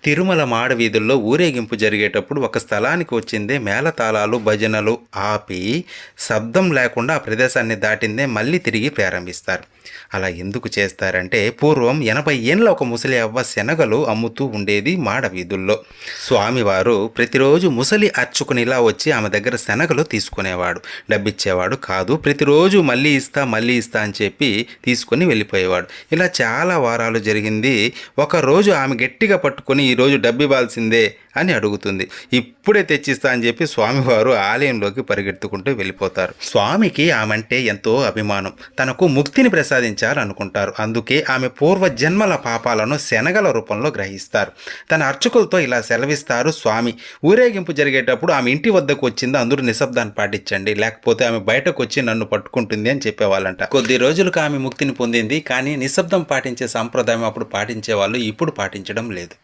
తిరుమల మాడవీధుల్లో ఊరేగింపు జరిగేటప్పుడు ఒక స్థలానికి వచ్చిందే మేళతాళాలు భజనలు ఆపి శబ్దం లేకుండా ఆ ప్రదేశాన్ని దాటిందే మళ్ళీ తిరిగి ప్రారంభిస్తారు. అలా ఎందుకు చేస్తారంటే పూర్వం 80 ఏండ్ల ఒక ముసలి అవ్వ శనగలు అమ్ముతూ ఉండేది మాడవీధుల్లో. స్వామివారు ప్రతిరోజు ముసలి అర్చుకునిలా వచ్చి ఆమె దగ్గర శనగలు తీసుకునేవాడు, డబ్బిచ్చేవాడు కాదు. ప్రతిరోజు మళ్ళీ ఇస్తా అని చెప్పి తీసుకొని వెళ్ళిపోయేవాడు. ఇలా చాలా వారాలు జరిగింది. ఒకరోజు ఆమె గట్టిగా పట్టుకొని ఈరోజు డబ్బు ఇవ్వాల్సిందే అని అడుగుతుంది. ఇప్పుడే తెచ్చిస్తా అని చెప్పి స్వామివారు ఆలయంలోకి పరిగెత్తుకుంటూ వెళ్ళిపోతారు. స్వామికి ఆమెంటే ఎంతో అభిమానం, తనకు ముక్తిని ప్రసాదించాలనుకుంటారు. అందుకే ఆమె పూర్వజన్మల పాపాలను శనగల రూపంలో గ్రహిస్తారు. తన అర్చకులతో ఇలా సెలవిస్తారు స్వామి. ఊరేగింపు జరిగేటప్పుడు ఆమె ఇంటి వద్దకు వచ్చింది, అందరూ నిశ్శబ్దాన్ని పాటించండి, లేకపోతే ఆమె బయటకు వచ్చి నన్ను పట్టుకుంటుంది అని చెప్పేవాళ్ళంట. కొద్ది రోజులకు ఆమె ముక్తిని పొందింది. కానీ నిశ్శబ్దం పాటించే సంప్రదాయం అప్పుడు పాటించే వాళ్ళు ఇప్పుడు పాటించడం లేదు.